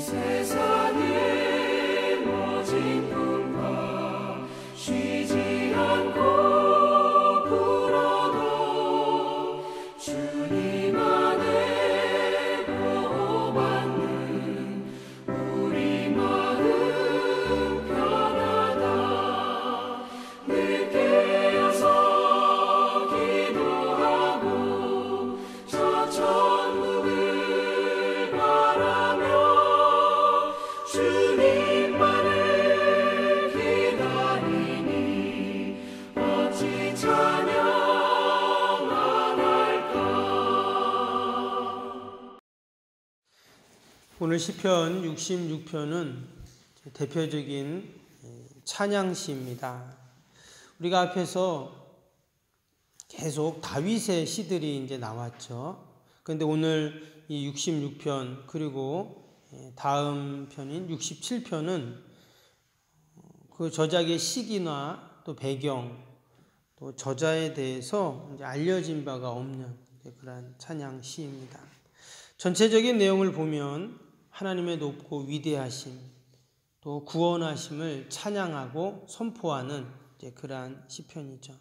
세상의 모진 꿈과 쉬지 않고 불어도 주님 안에 보호받는 우리 마음 편하다. 늘 깨어서 기도하고 저 천국을 바라며 주님만을 기다리니 어찌 찬양 안 할까. 오늘 시편 66편은 대표적인 찬양시입니다. 우리가 앞에서 계속 다윗의 시들이 이제 나왔죠. 그런데 오늘 이 66편 그리고 다음 편인 67편은 그 저작의 시기나 또 배경 또 저자에 대해서 이제 알려진 바가 없는 그런 찬양시입니다. 전체적인 내용을 보면 하나님의 높고 위대하심 또 구원하심을 찬양하고 선포하는 그러한 시편이죠.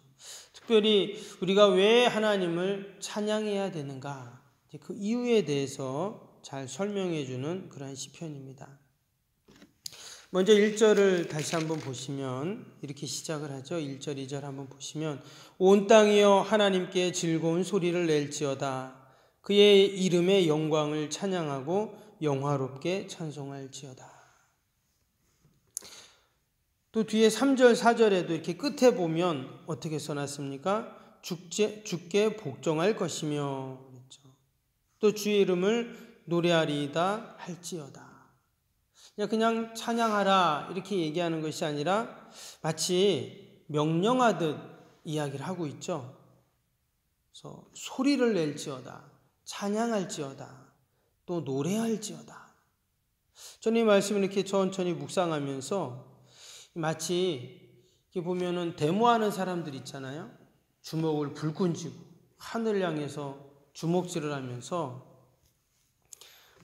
특별히 우리가 왜 하나님을 찬양해야 되는가 그 이유에 대해서 잘 설명해 주는 그러한 시편입니다. 먼저 1절을 다시 한번 보시면 이렇게 시작을 하죠. 1절, 2절 한번 보시면 온 땅이여 하나님께 즐거운 소리를 낼지어다. 그의 이름의 영광을 찬양하고 영화롭게 찬송할지어다. 또 뒤에 3절, 4절에도 이렇게 끝에 보면 어떻게 써놨습니까? 주께 복종할 것이며 그랬죠. 또 주의 이름을 노래하리이다 할지어다. 그냥 찬양하라 이렇게 얘기하는 것이 아니라 마치 명령하듯 이야기를 하고 있죠. 그래서 소리를 낼지어다, 찬양할지어다, 또 노래할지어다. 저는 이 말씀을 이렇게 천천히 묵상하면서 마치 이렇게 보면은 데모하는 사람들 있잖아요. 주먹을 불끈 쥐고 하늘을 향해서 주먹질을 하면서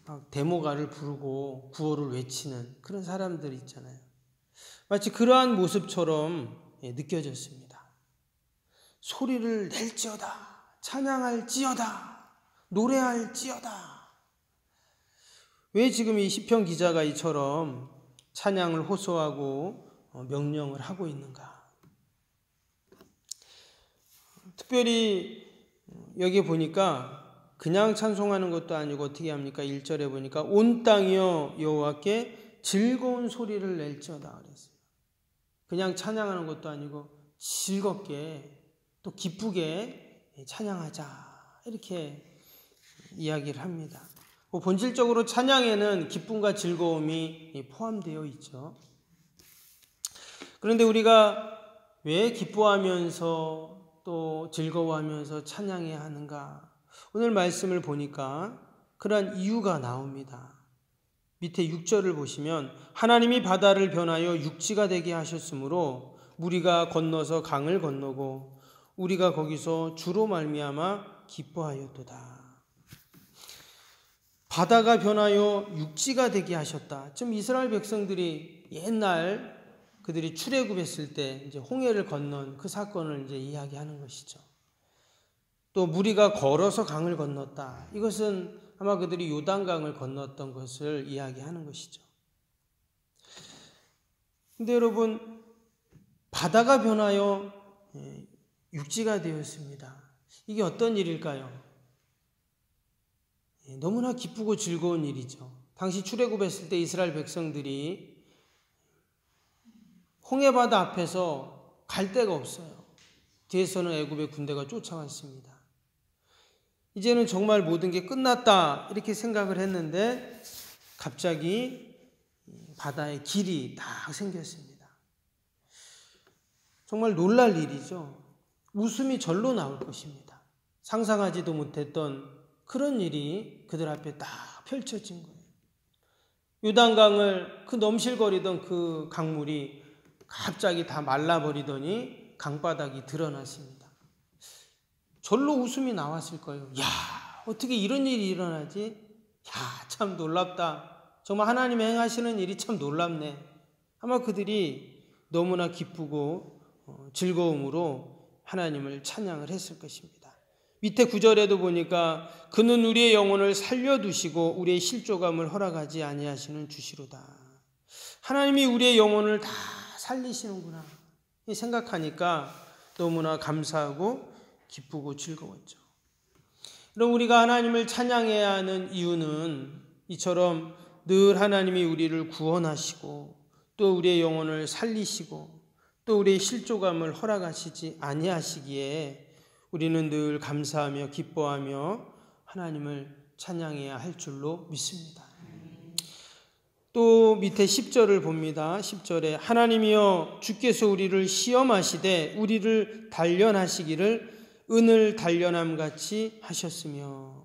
막 데모가를 부르고 구호를 외치는 그런 사람들 있잖아요. 마치 그러한 모습처럼 느껴졌습니다. 소리를 낼지어다, 찬양할지어다, 노래할지어다. 왜 지금 이 시편 기자가 이처럼 찬양을 호소하고 명령을 하고 있는가? 특별히 여기 보니까 그냥 찬송하는 것도 아니고 어떻게 합니까? 1절에 보니까 온 땅이여 여호와께 즐거운 소리를 낼지어다 그랬어요. 그냥 찬양하는 것도 아니고 즐겁게 또 기쁘게 찬양하자 이렇게 이야기를 합니다. 본질적으로 찬양에는 기쁨과 즐거움이 포함되어 있죠. 그런데 우리가 왜 기뻐하면서 또 즐거워하면서 찬양해야 하는가? 오늘 말씀을 보니까 그러한 이유가 나옵니다. 밑에 6절을 보시면 하나님이 바다를 변하여 육지가 되게 하셨으므로 무리가 건너서 강을 건너고 우리가 거기서 주로 말미암아 기뻐하였도다. 바다가 변하여 육지가 되게 하셨다. 지금 이스라엘 백성들이 옛날 그들이 출애굽했을 때 이제 홍해를 건넌 그 사건을 이제 이야기하는 것이죠. 또 무리가 걸어서 강을 건넜다. 이것은 아마 그들이 요단강을 건넜던 것을 이야기하는 것이죠. 근데 여러분, 바다가 변하여 육지가 되었습니다. 이게 어떤 일일까요? 너무나 기쁘고 즐거운 일이죠. 당시 출애굽했을 때 이스라엘 백성들이 홍해바다 앞에서 갈 데가 없어요. 뒤에서는 애굽의 군대가 쫓아왔습니다. 이제는 정말 모든 게 끝났다 이렇게 생각을 했는데 갑자기 바다에 길이 딱 생겼습니다. 정말 놀랄 일이죠. 웃음이 절로 나올 것입니다. 상상하지도 못했던 그런 일이 그들 앞에 딱 펼쳐진 거예요. 요단강을 그 넘실거리던 그 강물이 갑자기 다 말라버리더니 강바닥이 드러났습니다. 절로 웃음이 나왔을 거예요. 야, 어떻게 이런 일이 일어나지? 야, 참 놀랍다. 정말 하나님의 행하시는 일이 참 놀랍네. 아마 그들이 너무나 기쁘고 즐거움으로 하나님을 찬양을 했을 것입니다. 밑에 9절에도 보니까 그는 우리의 영혼을 살려두시고 우리의 실족함을 허락하지 아니하시는 주시로다. 하나님이 우리의 영혼을 다 살리시는구나 생각하니까 너무나 감사하고 기쁘고 즐거웠죠. 그럼 우리가 하나님을 찬양해야 하는 이유는 이처럼 늘 하나님이 우리를 구원하시고 또 우리의 영혼을 살리시고 또 우리의 실족함을 허락하시지 아니하시기에 우리는 늘 감사하며 기뻐하며 하나님을 찬양해야 할 줄로 믿습니다. 또 밑에 10절을 봅니다. 10절에 하나님이여 주께서 우리를 시험하시되 우리를 단련하시기를 은을 단련함같이 하셨으며,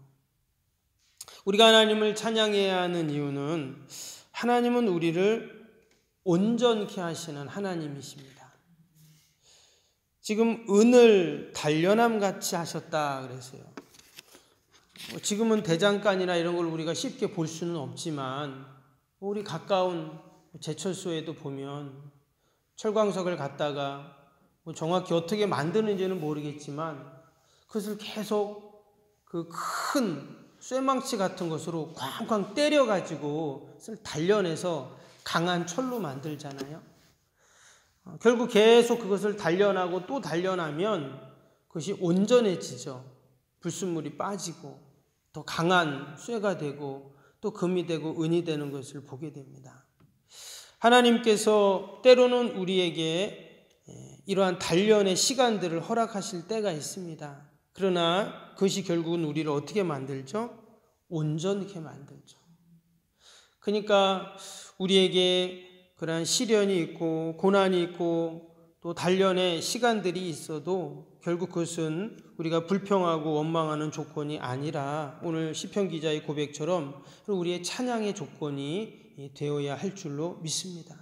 우리가 하나님을 찬양해야 하는 이유는 하나님은 우리를 온전케 하시는 하나님이십니다. 지금 은을 단련함같이 하셨다 그랬어요. 지금은 대장간이나 이런 걸 우리가 쉽게 볼 수는 없지만 우리 가까운 제철소에도 보면 철광석을 갖다가 정확히 어떻게 만드는지는 모르겠지만 그것을 계속 그 큰 쇠망치 같은 것으로 쾅쾅 때려가지고 단련해서 강한 철로 만들잖아요. 결국 계속 그것을 단련하고 또 단련하면 그것이 온전해지죠. 불순물이 빠지고 더 강한 쇠가 되고 또 금이 되고 은이 되는 것을 보게 됩니다. 하나님께서 때로는 우리에게 이러한 단련의 시간들을 허락하실 때가 있습니다. 그러나 그것이 결국은 우리를 어떻게 만들죠? 온전케 만들죠. 그러니까 우리에게 그러한 시련이 있고 고난이 있고 또 단련의 시간들이 있어도 결국 그것은 우리가 불평하고 원망하는 조건이 아니라 오늘 시편 기자의 고백처럼 우리의 찬양의 조건이 되어야 할 줄로 믿습니다.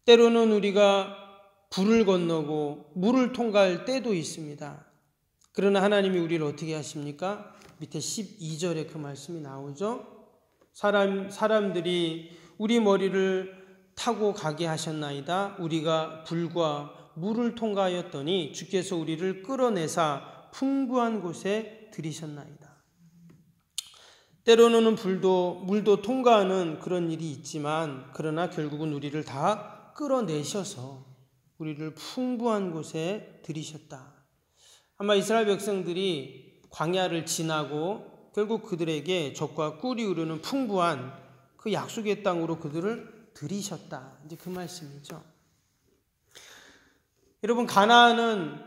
때로는 우리가 불을 건너고 물을 통과할 때도 있습니다. 그러나 하나님이 우리를 어떻게 하십니까? 밑에 12절에 그 말씀이 나오죠. 사람들이 우리 머리를 타고 가게 하셨나이다. 우리가 불과 물을 통과하였더니 주께서 우리를 끌어내사 풍부한 곳에 들이셨나이다. 때로는 물도 통과하는 그런 일이 있지만 그러나 결국은 우리를 다 끌어내셔서 우리를 풍부한 곳에 들이셨다. 아마 이스라엘 백성들이 광야를 지나고 결국 그들에게 젖과 꿀이 흐르는 풍부한 그 약속의 땅으로 그들을 들이셨다. 이제 그 말씀이죠. 여러분, 가나안은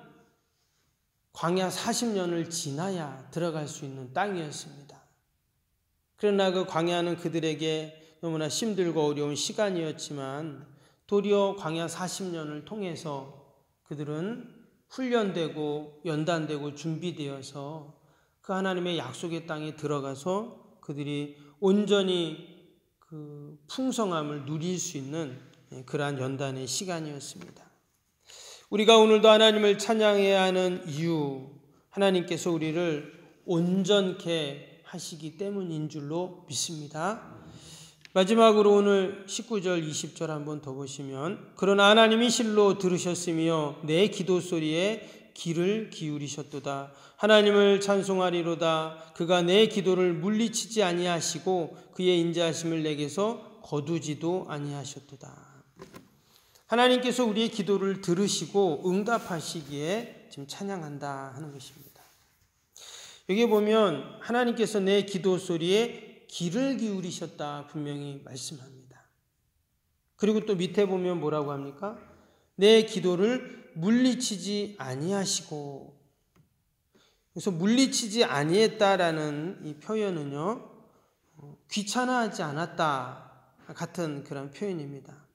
광야 40년을 지나야 들어갈 수 있는 땅이었습니다. 그러나 그 광야는 그들에게 너무나 힘들고 어려운 시간이었지만 도리어 광야 40년을 통해서 그들은 훈련되고 연단되고 준비되어서 그 하나님의 약속의 땅에 들어가서 그들이 온전히 그 풍성함을 누릴 수 있는 그러한 연단의 시간이었습니다. 우리가 오늘도 하나님을 찬양해야 하는 이유, 하나님께서 우리를 온전케 하시기 때문인 줄로 믿습니다. 마지막으로 오늘 19절 20절 한번 더 보시면 그러나 하나님이 실로 들으셨으며 내 기도 소리에 귀를 기울이셨도다. 하나님을 찬송하리로다. 그가 내 기도를 물리치지 아니하시고 그의 인자하심을 내게서 거두지도 아니하셨도다. 하나님께서 우리의 기도를 들으시고 응답하시기에 지금 찬양한다 하는 것입니다. 여기 보면 하나님께서 내 기도 소리에 귀를 기울이셨다 분명히 말씀합니다. 그리고 또 밑에 보면 뭐라고 합니까? 내 기도를 물리치지 아니하시고. 그래서 물리치지 아니했다라는 이 표현은요, 귀찮아하지 않았다 같은 그런 표현입니다.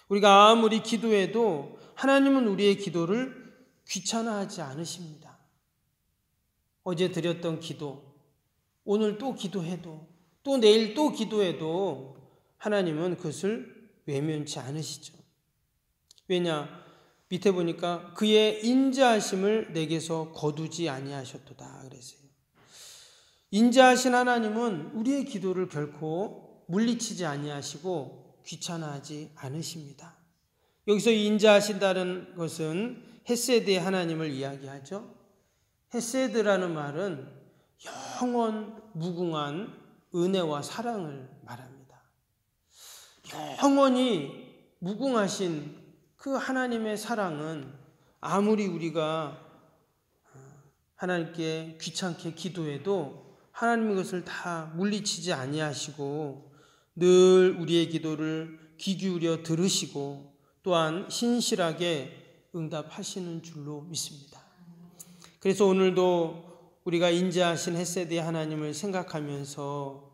우리가 아무리 기도해도 하나님은 우리의 기도를 귀찮아하지 않으십니다. 어제 드렸던 기도, 오늘 또 기도해도 또 내일 또 기도해도 하나님은 그것을 외면치 않으시죠. 왜냐? 밑에 보니까 그의 인자하심을 내게서 거두지 아니하셨도다 그랬어요. 인자하신 하나님은 우리의 기도를 결코 물리치지 아니하시고 귀찮아하지 않으십니다. 여기서 인자하신다는 것은 헤세드의 하나님을 이야기하죠. 헤세드라는 말은 영원 무궁한 은혜와 사랑을 말합니다. 영원히 무궁하신 그 하나님의 사랑은 아무리 우리가 하나님께 귀찮게 기도해도 하나님 것을 다 물리치지 아니하시고 늘 우리의 기도를 귀 기울여 들으시고 또한 신실하게 응답하시는 줄로 믿습니다. 그래서 오늘도 우리가 인자하신 헤세드의 하나님을 생각하면서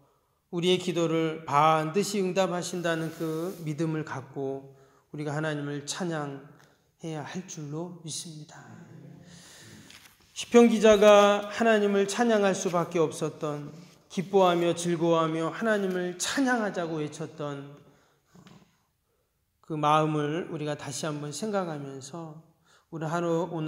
우리의 기도를 반드시 응답하신다는 그 믿음을 갖고 우리가 하나님을 찬양해야 할 줄로 믿습니다. 시편 기자가 하나님을 찬양할 수밖에 없었던, 기뻐하며 즐거워하며 하나님을 찬양하자고 외쳤던 그 마음을 우리가 다시 한번 생각하면서 오늘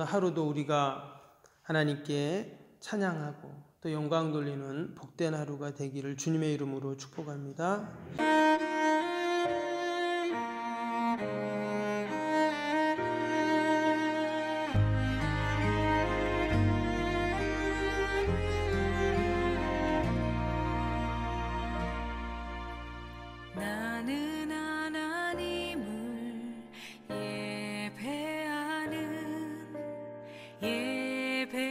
하루도 우리가 하나님께 찬양하고 또 영광 돌리는 복된 하루가 되기를 주님의 이름으로 축복합니다. 나는 하나님을 예배하는 예배자입니다.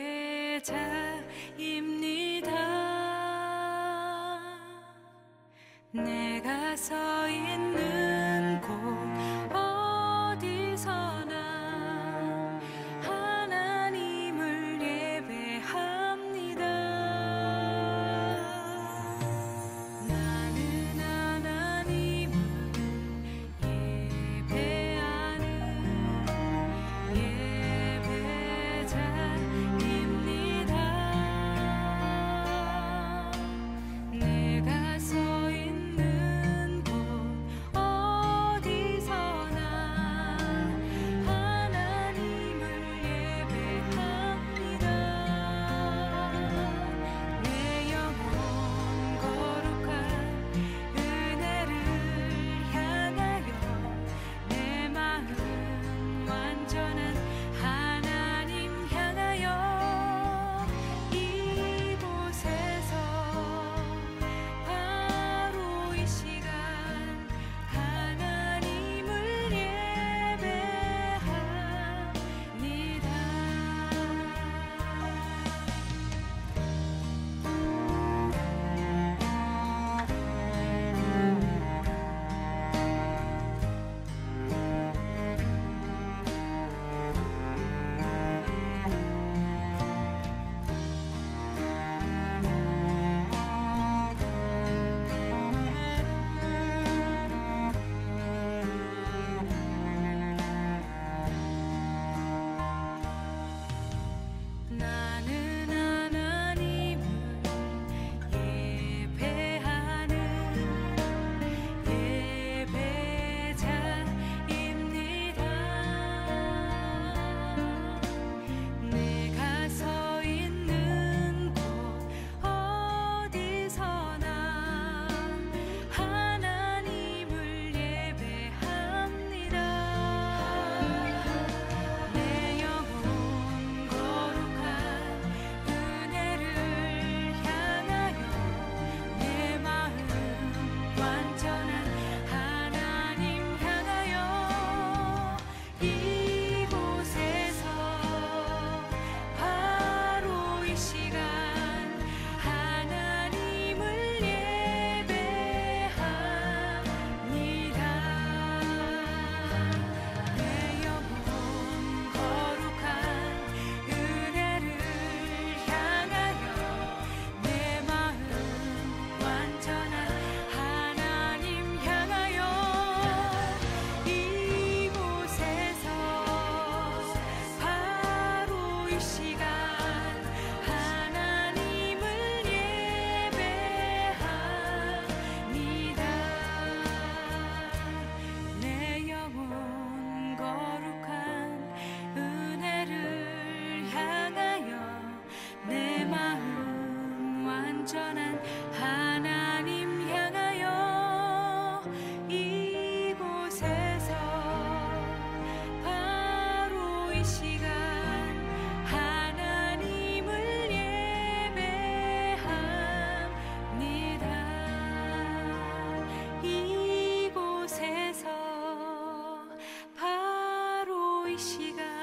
내가 서 있는 곳 어디서나 하나님을 예배합니다. 나는 하나님을 예배하는 예배자입니다. 내가 서 있는 곳 시간 하나님을 예배합니다. 이곳에서 바로 이 시간